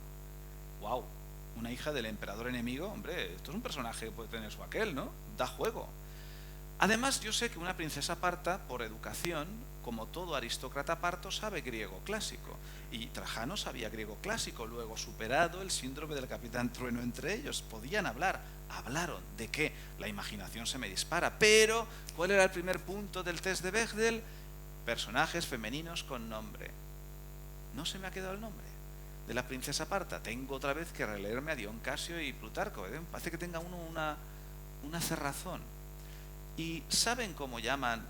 ¡Wow! Una hija del emperador enemigo, hombre, esto es un personaje que puede tener su aquel, ¿no? Da juego. Además, yo sé que una princesa parta, por educación, como todo aristócrata parto, sabe griego clásico. Y Trajano sabía griego clásico, luego superado el síndrome del capitán Trueno entre ellos. Podían hablar. Hablaron. ¿De qué? La imaginación se me dispara. Pero, ¿cuál era el primer punto del test de Bechdel? Personajes femeninos con nombre. No se me ha quedado el nombre de la princesa parta. Tengo otra vez que releerme a Dion Casio y Plutarco. Parece que tenga uno una cerrazón. ¿Y saben cómo llaman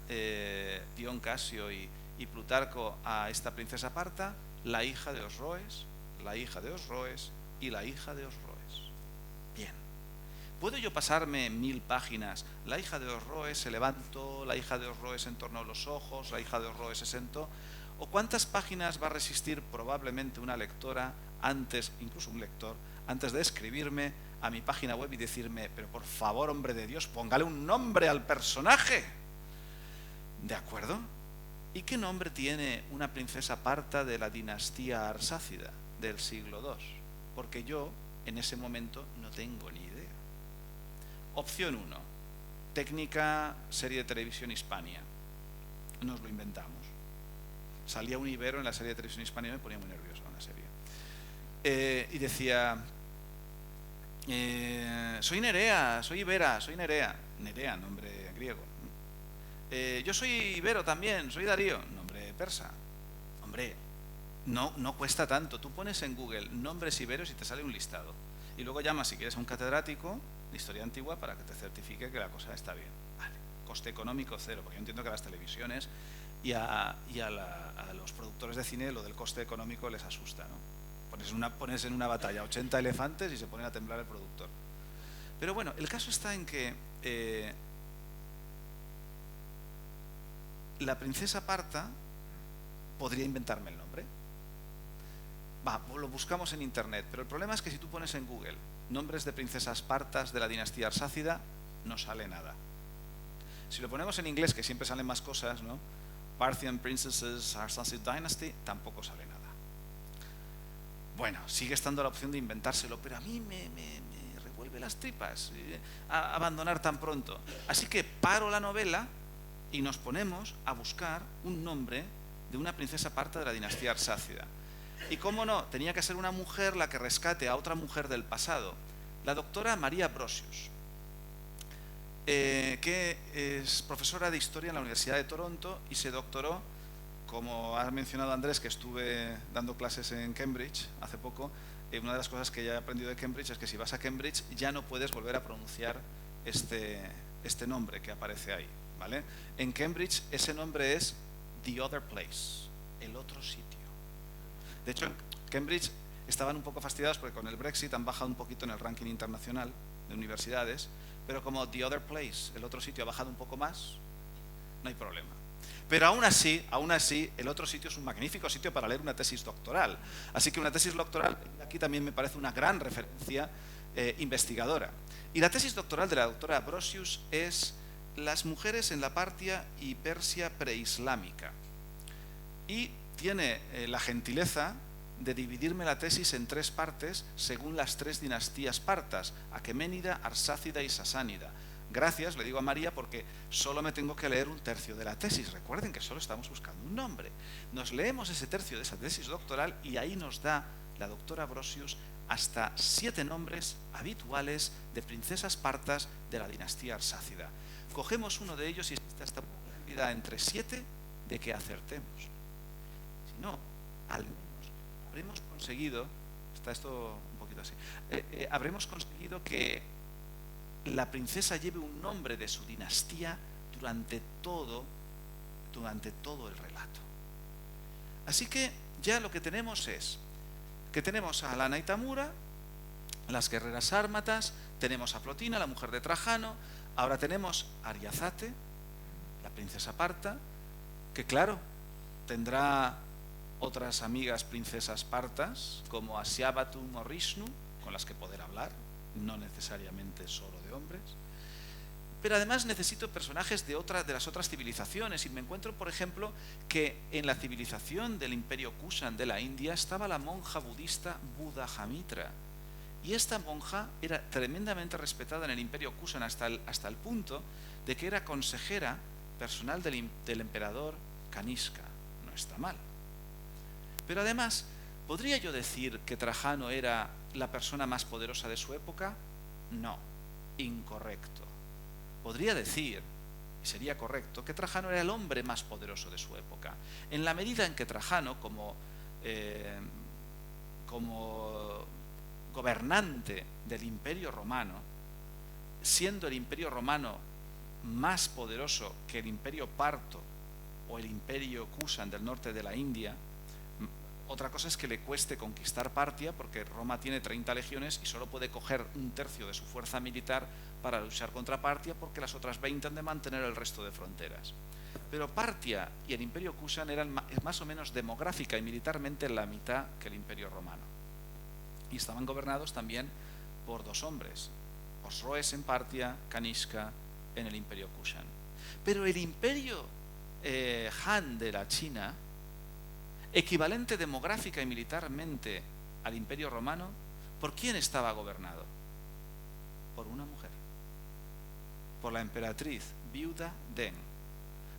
Dion Casio y Plutarco a esta princesa parta? La hija de Osroes, la hija de Osroes y la hija de Osroes. Bien. ¿Puedo yo pasarme 1000 páginas? La hija de Osroes se levantó, la hija de Osroes entornó los ojos, la hija de Osroes se sentó. ¿O cuántas páginas va a resistir probablemente una lectora antes, incluso un lector, antes de escribirme a mi página web y decirme, pero por favor, hombre de Dios, póngale un nombre al personaje. ¿De acuerdo? ¿Y qué nombre tiene una princesa parta de la dinastía arsácida del siglo II? Porque yo, en ese momento, no tengo ni idea. Opción 1. Técnica serie de televisión Hispania. Nos lo inventamos. Salía un ibero en la serie de televisión Hispania y me ponía muy nervioso en la serie. Y decía, soy Nerea, soy ibera, soy Nerea. Nerea, nombre griego. Yo soy ibero también, soy Darío, nombre persa. Hombre, no cuesta tanto. Tú pones en Google nombres iberos y te sale un listado. Y luego llamas, si quieres, a un catedrático de historia antigua para que te certifique que la cosa está bien. Vale. Coste económico cero, porque yo entiendo que a las televisiones y a los productores de cine lo del coste económico les asusta, ¿no? Pones en una batalla 80 elefantes y se ponen a temblar el productor. Pero bueno, el caso está en que la princesa parta podría inventarme el nombre. Lo buscamos en internet, pero el problema es que si tú pones en Google nombres de princesas partas de la dinastía arsácida, no sale nada. Si lo ponemos en inglés, que siempre salen más cosas, ¿no? Parthian Princesses Arsacid Dynasty, tampoco sale nada. Bueno, sigue estando la opción de inventárselo, pero a mí me revuelve las tripas abandonar tan pronto. Así que paro la novela y nos ponemos a buscar un nombre de una princesa parta de la dinastía arsácida. Y cómo no, tenía que ser una mujer la que rescate a otra mujer del pasado, la doctora María Brosius, que es profesora de historia en la Universidad de Toronto y se doctoró, como ha mencionado Andrés, que estuve dando clases en Cambridge hace poco. Una de las cosas que ya he aprendido de Cambridge es que si vas a Cambridge ya no puedes volver a pronunciar este nombre que aparece ahí, ¿vale? En Cambridge ese nombre es The Other Place, el otro sitio. De hecho, en Cambridge estaban un poco fastidiados porque con el Brexit han bajado un poquito en el ranking internacional de universidades, pero como The Other Place, el otro sitio, ha bajado un poco más, no hay problema. Pero aún así, el otro sitio es un magnífico sitio para leer una tesis doctoral. Así que una tesis doctoral aquí también me parece una gran referencia investigadora. Y la tesis doctoral de la doctora Brosius es Las mujeres en la Partia y Persia preislámica. Y tiene la gentileza de dividirme la tesis en 3 partes según las 3 dinastías partas: aqueménida, arsácida y sasánida. Gracias, le digo a María, porque solo me tengo que leer un tercio de la tesis. Recuerden que solo estamos buscando un nombre. Nos leemos ese tercio de esa tesis doctoral y ahí nos da la doctora Brosius hasta 7 nombres habituales de princesas partas de la dinastía arsácida. Cogemos uno de ellos y está probabilidad entre 7 de que acertemos. Si no, al menos habremos conseguido, está esto un poquito así, habremos conseguido que la princesa lleve un nombre de su dinastía durante todo el relato. Así que ya lo que tenemos es que tenemos a Alana y Tamura, las guerreras sármatas, tenemos a Plotina, la mujer de Trajano, ahora tenemos a Ariazate, la princesa parta, que claro, tendrá otras amigas princesas partas como Asiabatum o Rishnu, con las que poder hablar, no necesariamente solo de hombres. Pero además necesito personajes de las otras civilizaciones, y me encuentro, por ejemplo, que en la civilización del Imperio Kushan de la India estaba la monja budista Buddhamitra, y esta monja era tremendamente respetada en el Imperio Kushan hasta el punto de que era consejera personal del emperador Kanishka. No está mal. Pero además, ¿podría yo decir que Trajano era la persona más poderosa de su época? No, incorrecto. Podría decir, y sería correcto, que Trajano era el hombre más poderoso de su época, en la medida en que Trajano, como gobernante del Imperio Romano, siendo el Imperio Romano más poderoso que el Imperio Parto o el Imperio Kushan del norte de la India. Otra cosa es que le cueste conquistar Partia, porque Roma tiene 30 legiones y solo puede coger un tercio de su fuerza militar para luchar contra Partia, porque las otras 20 han de mantener el resto de fronteras. Pero Partia y el Imperio Kushan eran más o menos demográfica y militarmente la mitad que el Imperio Romano. Y estaban gobernados también por dos hombres, Osroes en Partia, Kanishka en el Imperio Kushan. Pero el Imperio Han de la China, equivalente demográfica y militarmente al Imperio Romano, ¿por quién estaba gobernado? Por una mujer, por la emperatriz viuda Deng.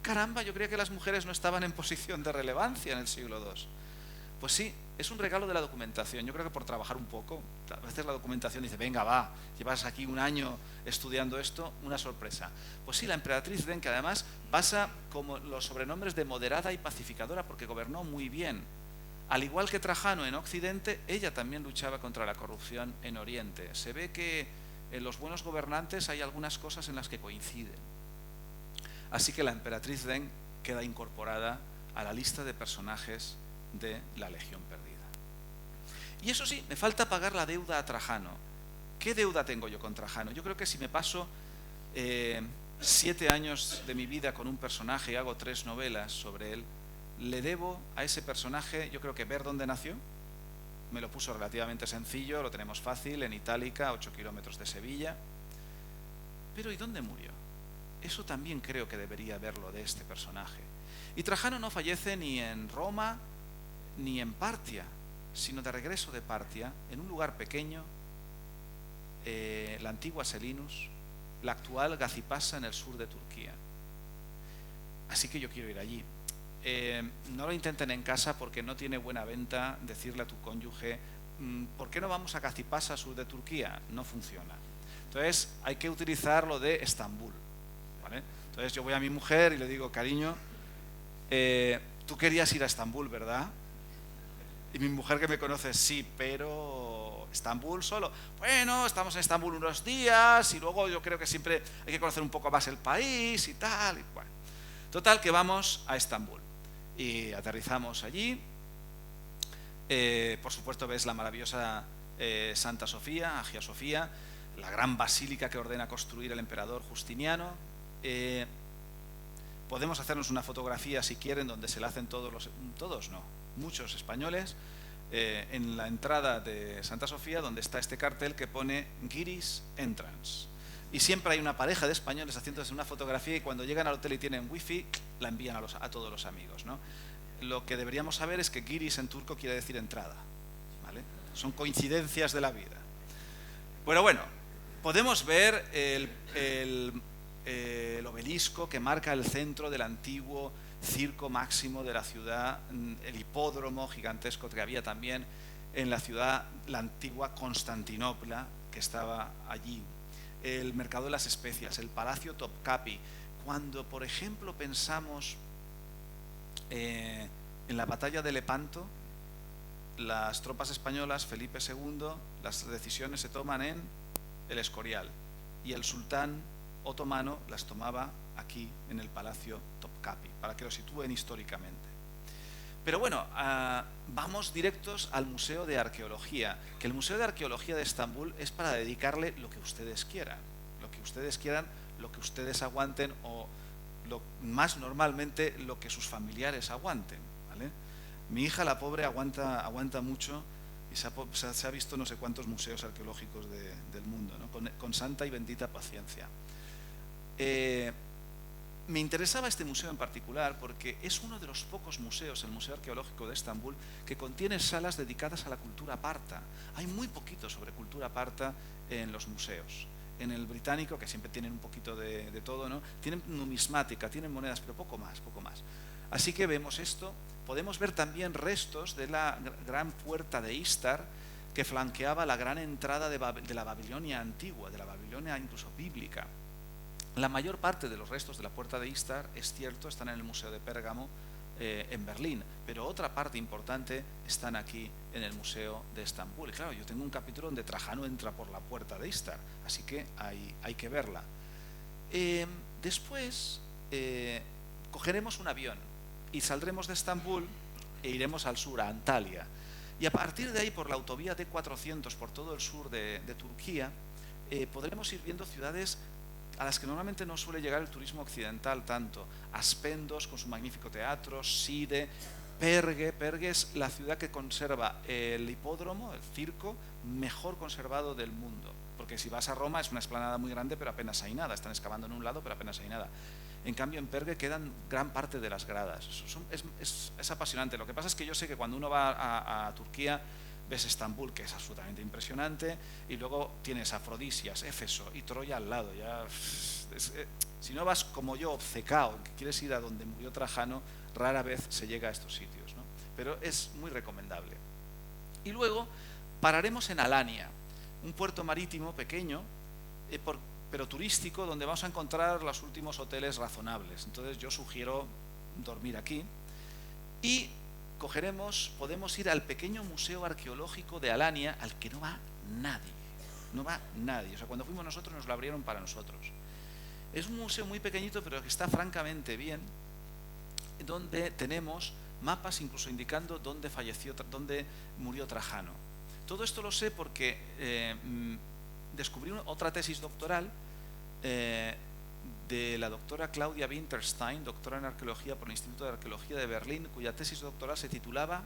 Caramba, yo creía que las mujeres no estaban en posición de relevancia en el siglo II. Pues sí, es un regalo de la documentación. Yo creo que por trabajar un poco, a veces la documentación dice, venga, va, llevas aquí un año estudiando esto, una sorpresa. Pues sí, la emperatriz Deng, que además pasa como los sobrenombres de moderada y pacificadora porque gobernó muy bien. Al igual que Trajano en Occidente, ella también luchaba contra la corrupción en Oriente. Se ve que en los buenos gobernantes hay algunas cosas en las que coinciden. Así que la emperatriz Deng queda incorporada a la lista de personajes de la Legión Perdida. Y eso sí, me falta pagar la deuda a Trajano. ¿Qué deuda tengo yo con Trajano? Yo creo que si me paso 7 años de mi vida con un personaje y hago 3 novelas sobre él, le debo a ese personaje, yo creo que ver dónde nació. Me lo puso relativamente sencillo, lo tenemos fácil, en Itálica, a 8 kilómetros de Sevilla. Pero ¿y dónde murió? Eso también creo que debería verlo de este personaje. Y Trajano no fallece ni en Roma ni en Partia, sino de regreso de Partia, en un lugar pequeño, la antigua Selinus, la actual Gazipasa en el sur de Turquía. Así que yo quiero ir allí. No lo intenten en casa porque no tiene buena venta decirle a tu cónyuge, ¿por qué no vamos a Gazipasa, sur de Turquía? No funciona. Entonces hay que utilizar lo de Estambul, ¿vale? Entonces yo voy a mi mujer y le digo, cariño, tú querías ir a Estambul, ¿verdad? Y mi mujer, que me conoce, sí, pero ¿Estambul solo? Bueno, estamos en Estambul unos días y luego yo creo que siempre hay que conocer un poco más el país y tal. Y bueno, total que vamos a Estambul y aterrizamos allí. Por supuesto ves la maravillosa Santa Sofía, Hagia Sofía, la gran basílica que ordena construir el emperador Justiniano. Podemos hacernos una fotografía si quieren donde se la hacen muchos españoles, en la entrada de Santa Sofía, donde está este cartel que pone Giris Entrance. Y siempre hay una pareja de españoles haciéndose una fotografía y cuando llegan al hotel y tienen wifi, la envían a todos los amigos, ¿no? Lo que deberíamos saber es que Giris en turco quiere decir entrada, ¿vale? Son coincidencias de la vida. Pero bueno, podemos ver el obelisco que marca el centro del antiguo circo máximo de la ciudad, el hipódromo gigantesco que había también en la ciudad, la antigua Constantinopla, que estaba allí, el mercado de las especias, el palacio Topkapi. Cuando, por ejemplo, pensamos en la batalla de Lepanto, las tropas españolas, Felipe II, las decisiones se toman en el Escorial y el sultán otomano las tomaba aquí en el palacio Topkapi, para que lo sitúen históricamente. Pero bueno, vamos directos al Museo de Arqueología, que el Museo de Arqueología de Estambul es para dedicarle lo que ustedes quieran, lo que ustedes aguanten, o más normalmente lo que sus familiares aguanten, ¿vale? Mi hija, la pobre, aguanta mucho y se ha visto no sé cuántos museos arqueológicos del mundo, ¿no? Con santa y bendita paciencia. Me interesaba este museo en particular porque es uno de los pocos museos, el Museo Arqueológico de Estambul, que contiene salas dedicadas a la cultura parta. Hay muy poquito sobre cultura parta en los museos. En el británico, que siempre tienen un poquito de todo, ¿no? Tienen numismática, tienen monedas, pero poco más. Así que vemos esto. Podemos ver también restos de la gran puerta de Istar, que flanqueaba la gran entrada de la Babilonia antigua, de la Babilonia incluso bíblica. La mayor parte de los restos de la puerta de Istar, es cierto, están en el Museo de Pérgamo en Berlín, pero otra parte importante están aquí en el Museo de Estambul. Y claro, yo tengo un capítulo donde Trajano entra por la puerta de Istar, así que hay que verla. Después cogeremos un avión y saldremos de Estambul e iremos al sur, a Antalya. Y a partir de ahí, por la autovía D400, por todo el sur de Turquía, podremos ir viendo ciudades a las que normalmente no suele llegar el turismo occidental tanto. Aspendos, con su magnífico teatro, Side, Pergue es la ciudad que conserva el hipódromo, el circo, mejor conservado del mundo. Porque si vas a Roma es una explanada muy grande, pero apenas hay nada. Están excavando en un lado, pero apenas hay nada. En cambio, en Pergue quedan gran parte de las gradas. Es apasionante. Lo que pasa es que yo sé que cuando uno va a Turquía, ves Estambul, que es absolutamente impresionante, y luego tienes Afrodisias, Éfeso y Troya al lado. Si no vas como yo, obcecado, que quieres ir a donde murió Trajano, rara vez se llega a estos sitios, ¿no? Pero es muy recomendable. Y luego pararemos en Alania, un puerto marítimo pequeño, pero turístico, donde vamos a encontrar los últimos hoteles razonables. Entonces yo sugiero dormir aquí y podemos ir al pequeño museo arqueológico de Alania, al que no va nadie. O sea, cuando fuimos nosotros nos lo abrieron para nosotros. Es un museo muy pequeñito, pero que está francamente bien, donde tenemos mapas incluso indicando dónde murió Trajano. Todo esto lo sé porque descubrí otra tesis doctoral de la doctora Claudia Winterstein, doctora en arqueología por el Instituto de Arqueología de Berlín, cuya tesis doctoral se titulaba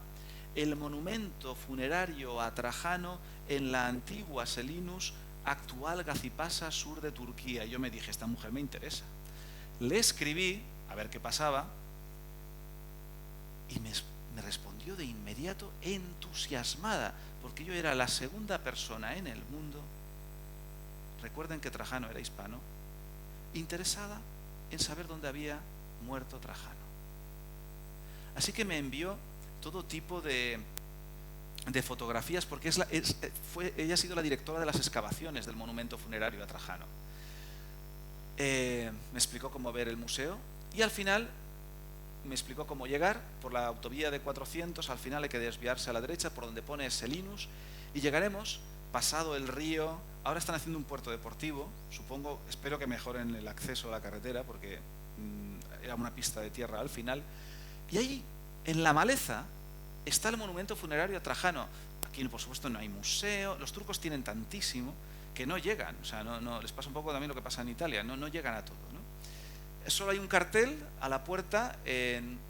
El monumento funerario a Trajano en la antigua Selinus, actual Gazipasa, sur de Turquía. Y yo me dije, esta mujer me interesa. Le escribí a ver qué pasaba y me respondió de inmediato entusiasmada, porque yo era la segunda persona en el mundo, recuerden que Trajano era hispano, interesada en saber dónde había muerto Trajano. Así que me envió todo tipo de fotografías, porque ella ha sido la directora de las excavaciones del monumento funerario a Trajano. Me explicó cómo ver el museo y al final me explicó cómo llegar por la autovía de 400. Al final hay que desviarse a la derecha por donde pone Selinus y llegaremos pasado el río. Ahora están haciendo un puerto deportivo, espero que mejoren el acceso a la carretera, porque era una pista de tierra al final. Y ahí, en la maleza, está el monumento funerario a Trajano. Aquí, por supuesto, no hay museo. Los turcos tienen tantísimo que no llegan. O sea, no les pasa un poco también lo que pasa en Italia, no llegan a todo, ¿no? Solo hay un cartel a la puerta en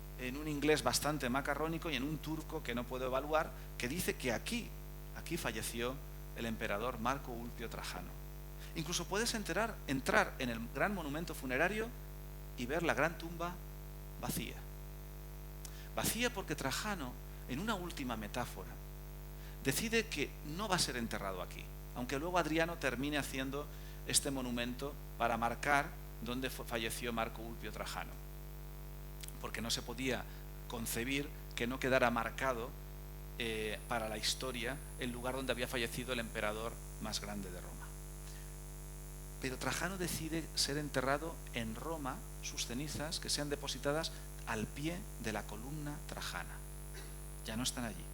un inglés bastante macarrónico y en un turco que no puedo evaluar, que dice que aquí falleció el emperador Marco Ulpio Trajano. Incluso puedes entrar en el gran monumento funerario y ver la gran tumba vacía. Vacía porque Trajano, en una última metáfora, decide que no va a ser enterrado aquí, aunque luego Adriano termine haciendo este monumento para marcar dónde falleció Marco Ulpio Trajano, porque no se podía concebir que no quedara marcado para la historia el lugar donde había fallecido el emperador más grande de Roma. Pero Trajano decide ser enterrado en Roma, sus cenizas que sean depositadas al pie de la columna trajana. Ya no están allí,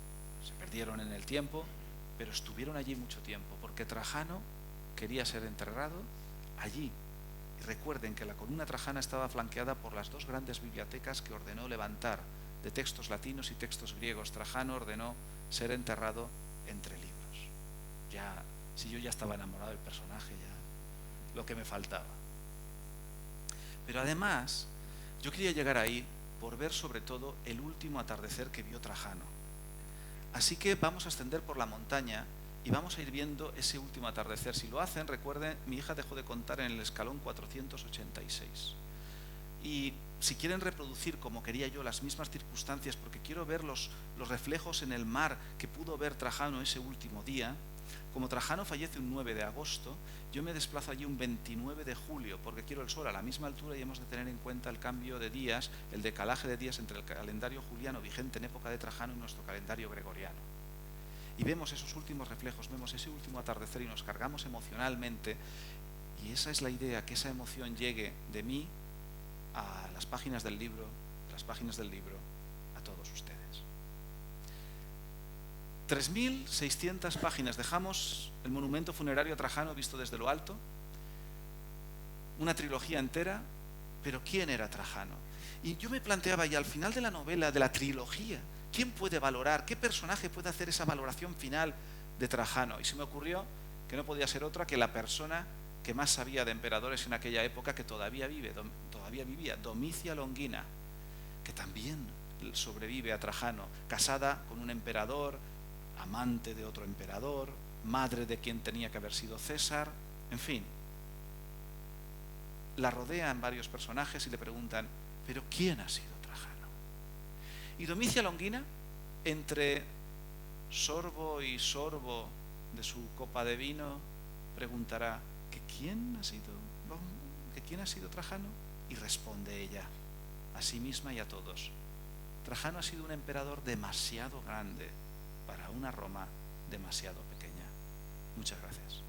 se perdieron en el tiempo, pero estuvieron allí mucho tiempo, porque Trajano quería ser enterrado allí. Y recuerden que la columna trajana estaba flanqueada por las dos grandes bibliotecas que ordenó levantar, de textos latinos y textos griegos. Trajano ordenó ser enterrado entre libros. Si yo ya estaba enamorado del personaje, ya lo que me faltaba. Pero además, yo quería llegar ahí por ver sobre todo el último atardecer que vio Trajano. Así que vamos a ascender por la montaña y vamos a ir viendo ese último atardecer. Si lo hacen, recuerden, mi hija dejó de contar en el escalón 486. Y si quieren reproducir como quería yo las mismas circunstancias, porque quiero ver los reflejos en el mar que pudo ver Trajano ese último día, como Trajano fallece un 9 de agosto, yo me desplazo allí un 29 de julio, porque quiero el sol a la misma altura y hemos de tener en cuenta el cambio de días, el decalaje de días entre el calendario juliano vigente en época de Trajano y nuestro calendario gregoriano. Y vemos esos últimos reflejos, vemos ese último atardecer y nos cargamos emocionalmente, y esa es la idea, que esa emoción llegue de mí a las páginas del libro, a todos ustedes. 3.600 páginas, dejamos el monumento funerario a Trajano visto desde lo alto, una trilogía entera, pero ¿quién era Trajano? Y yo me planteaba, y al final de la novela, de la trilogía, ¿quién puede valorar, qué personaje puede hacer esa valoración final de Trajano? Y se me ocurrió que no podía ser otra que la persona que más sabía de emperadores en aquella época, que todavía vivía, Domicia Longina, que también sobrevive a Trajano, casada con un emperador, amante de otro emperador, madre de quien tenía que haber sido César, en fin. La rodean varios personajes y le preguntan, ¿pero quién ha sido Trajano? Y Domicia Longina, entre sorbo y sorbo de su copa de vino, preguntará, ¿quién ha sido Trajano? Y responde ella, a sí misma y a todos, Trajano ha sido un emperador demasiado grande para una Roma demasiado pequeña. Muchas gracias.